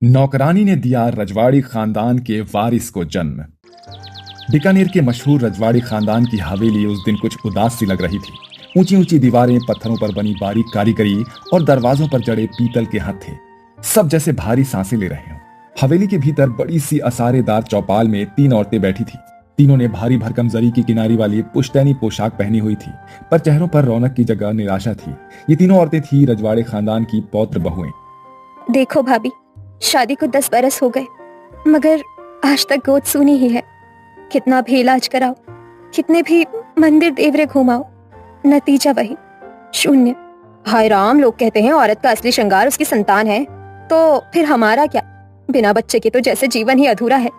नौकरानी ने दिया रजवाड़ी खानदान के वारिस को जन्म। बीकानेर के मशहूर रजवाड़ी खानदान की हवेली उस दिन कुछ उदास सी लग रही थी। ऊंची ऊंची दीवारें, पत्थरों पर बनी बारीक कारीगरी और दरवाजों पर जड़े पीतल के हाथ थे, सब जैसे भारी सांसें ले रहे हों। हवेली के भीतर बड़ी सी असारेदार चौपाल में 3 औरतें बैठी थी। तीनों ने भारी भरकम जरी की किनारी वाली पुश्तैनी पोशाक पहनी हुई थी, पर चेहरों पर रौनक की जगह निराशा थी। ये तीनों औरतें थी रजवाड़े खानदान की पौत्र बहुएं। देखो भाभी, शादी को 10 बरस हो गए, मगर आज तक गोद सूनी ही है। कितना भी इलाज कराओ, कितने भी मंदिर देवरे घुमाओ, नतीजा वही, शून्य। हाय राम, लोग कहते हैं औरत का असली श्रृंगार उसकी संतान है, तो फिर हमारा क्या? बिना बच्चे के तो जैसे जीवन ही अधूरा है।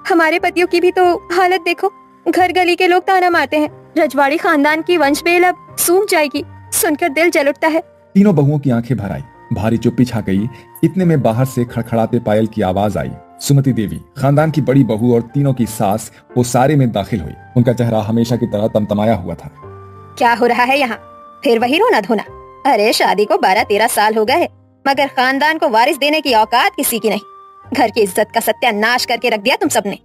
हमारे पतियों की भी तो हालत देखो, घर गली के लोग ताना मारते हैं, रजवाड़ी खानदान की वंश बेल अब सूख जाएगी। सुनकर दिल जल उठता है। तीनों बहुओं की आंखें भर आई, भारी चुप्पी छा गई। इतने में बाहर से खड़खड़ाते पायल की आवाज आई। सुमति देवी, खानदान की बड़ी बहू और तीनों की सास, वो सारे में दाखिल हुई। उनका चेहरा हमेशा की तरह तमतमाया हुआ था। क्या हो रहा है यहाँ? फिर वही रोना धोना? अरे शादी को 12-13 साल हो गए, मगर खानदान को वारिस देने की औकात किसी की नहीं। घर की इज्जत का सत्यानाश करके रख दिया तुम सबने।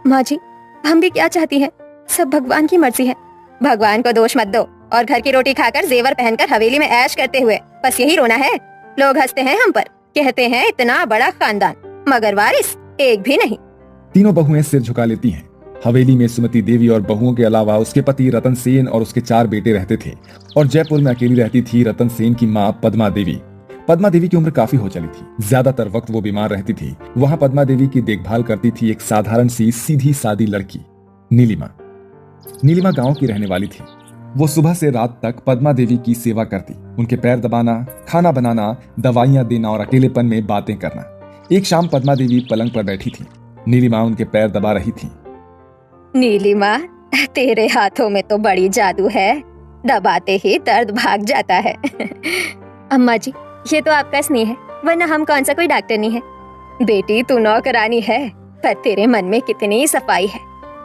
माँ जी, हम भी क्या चाहती हैं, सब भगवान की मर्जी है। भगवान को दोष मत दो और घर की रोटी खाकर जेवर पहनकर हवेली में ऐश करते हुए बस यही रोना है। लोग हंसते हैं हम पर, कहते हैं इतना बड़ा खानदान, मगर वारिस एक भी नहीं। तीनों बहुएं सिर झुका लेती हैं। हवेली में सुमति देवी और बहुओं के अलावा उसके पति रतन सेन और उसके 4 बेटे रहते थे, और जयपुर में अकेली रहती थी रतन सेन की माँ पद्मा देवी। पद्मा देवी की उम्र काफी हो चली थी, ज्यादातर वक्त वो बीमार रहती थी। वहाँ पद्मा देवी की देखभाल करती थी एक साधारण सी सीधी सादी लड़की, नीलिमा। नीलिमा गांव की रहने वाली थी। वो सुबह से रात तक पद्मा देवी की सेवा करती, उनके पैर दबाना, खाना बनाना, दवाइयां देना और अकेलेपन में बातें करना। एक शाम पद्मा देवी पलंग पर बैठी थी। नीलिमा उनके पैर दबा रही थी। नीलिमा, तेरे हाथों में तो बड़ी जादू है, दबाते ही दर्द भाग जाता है। अम्मा जी, ये तो आपका स्नेह है, वरना हम कौन सा कोई डॉक्टर नहीं है। बेटी, तू नौकरानी है, पर तेरे मन में कितनी सफाई है।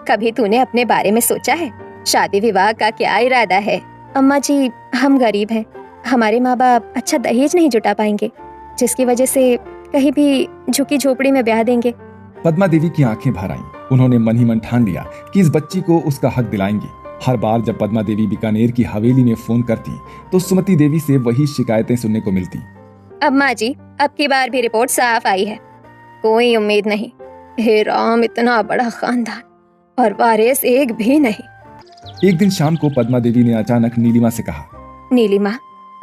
कभी तूने अपने बारे में सोचा है, शादी विवाह का क्या इरादा है? अम्मा जी, हम गरीब हैं, हमारे माँ बाप अच्छा दहेज नहीं जुटा पाएंगे, जिसकी वजह से कहीं भी झुकी झोपड़ी में ब्याह देंगे। पद्मा देवी की आंखें भर आईं। उन्होंने मन ही मन ठान लिया कि इस बच्ची को उसका हक दिलाएंगी। हर बार जब पद्मा देवी बीकानेर की हवेली में फोन करती, तो सुमति देवी से वही शिकायतें सुनने को मिलती। अम्मा जी, अब की बार भी रिपोर्ट साफ आई है, कोई उम्मीद नहीं। हे राम, इतना बड़ा खानदान और वारिस एक भी नहीं। एक दिन शाम को पद्मा देवी ने अचानक नीलिमा से कहा, नीलिमा,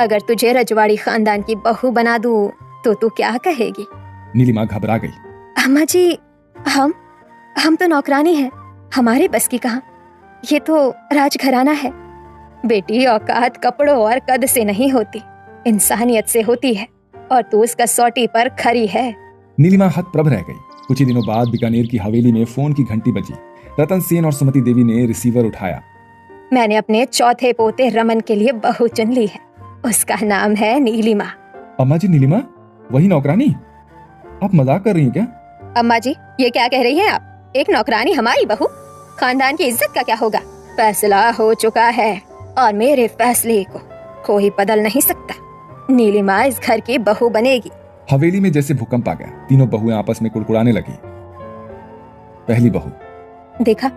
अगर तुझे रजवाड़ी खानदान की बहू बना दूं, तो तू क्या कहेगी? नीलिमा घबरा गई। अम्मा जी, हम तो नौकरानी हैं, हमारे बस की कहाँ। ये तो राजघराना है। बेटी, औकात कपड़ों और कद से नहीं होती, इंसानियत से होती है, और तू उस कसौटी पर खरी है। नीलिमा हतप्रभ रह गई। कुछ ही दिनों बाद बीकानेर की हवेली में फोन की घंटी बजी। रतन सेन और सुमति देवी ने रिसीवर उठाया। मैंने अपने चौथे पोते रमन के लिए बहू चुन ली है, उसका नाम है नीलिमा। अम्मा जी, नीलिमा वही नौकरानी? आप मजाक कर रही हैं क्या? अम्मा जी, ये क्या कह रही हैं आप? एक नौकरानी हमारी बहू? खानदान की इज्जत का क्या होगा? फैसला हो चुका है और मेरे फैसले को कोई बदल नहीं सकता। नीलिमा इस घर की बहू बनेगी। हवेली में जैसे भूकंप आ गया। तीनों बहुएं आपस में कुड़कुड़ाने लगी। पहली बहू, देखा,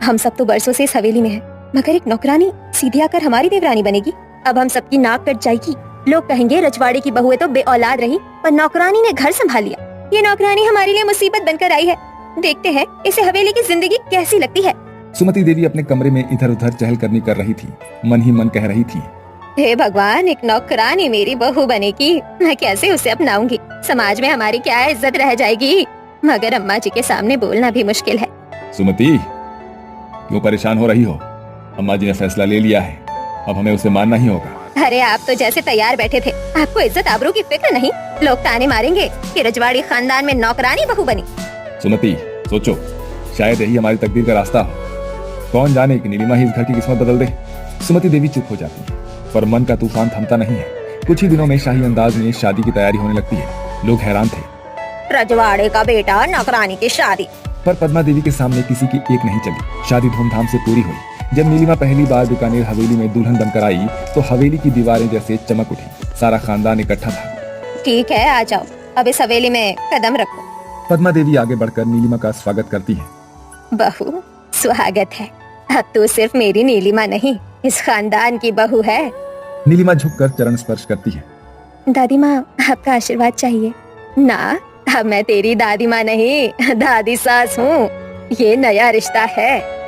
हम सब तो बरसों से इस हवेली में हैं, मगर एक नौकरानी सीधी आकर हमारी देवरानी बनेगी। अब हम सबकी नाक कट जाएगी। लोग कहेंगे रजवाड़े की बहू है तो बेऔलाद रही, पर नौकरानी ने घर संभाल लिया। ये नौकरानी हमारे लिए मुसीबत बनकर आई है। देखते हैं इसे हवेली की जिंदगी कैसी लगती है। सुमति देवी अपने कमरे में इधर उधर चहलकदमी कर रही थी। मन ही मन कह रही थी, हे भगवान, एक नौकरानी मेरी बहू बनेगी, मैं कैसे उसे अपनाऊंगी? समाज में हमारी क्या इज्जत रह जाएगी? मगर अम्मा जी के सामने बोलना भी मुश्किल है। सुमति, क्यों परेशान हो रही हो? अम्मा जी ने फैसला ले लिया है, अब हमें उसे मानना ही होगा। अरे आप तो जैसे तैयार बैठे थे, आपको इज्जत आबरू की फिक्र नहीं। लोग ताने मारेंगे कि रजवाड़ी खानदान में नौकरानी बहू बनी। सुमति, सोचो, शायद यही हमारी तकदीर का रास्ता हो। कौन जाने कि नीलिमा ही इस घर की किस्मत बदल दे। सुमति देवी चुप हो जाती है, पर मन का तूफान थमता नहीं है। कुछ ही दिनों में शाही अंदाज में शादी की तैयारी होने लगती है। लोग हैरान थे। रजवाड़े का बेटा, नौकरानी की शादी। पर पद्मा देवी के सामने किसी की एक नहीं चली। शादी धूमधाम से पूरी हुई। जब नीलिमा पहली बार बीकानेर हवेली में दुल्हन बनकर आई, तो हवेली की दीवारें जैसे चमक उठी। सारा खानदान इकट्ठा था। ठीक है, आ जाओ, अब इस हवेली में कदम रखो। पद्मा देवी आगे बढ़कर नीलिमा का स्वागत करती है। बहू, स्वागत है। अब तू सिर्फ मेरी नीलिमा नहीं, इस खानदान की बहू है। नीलिमा झुककर चरण स्पर्श करती है। दादी माँ, आपका आशीर्वाद चाहिए ना। अब मैं तेरी दादी माँ नहीं, दादी सास हूँ। ये नया रिश्ता है।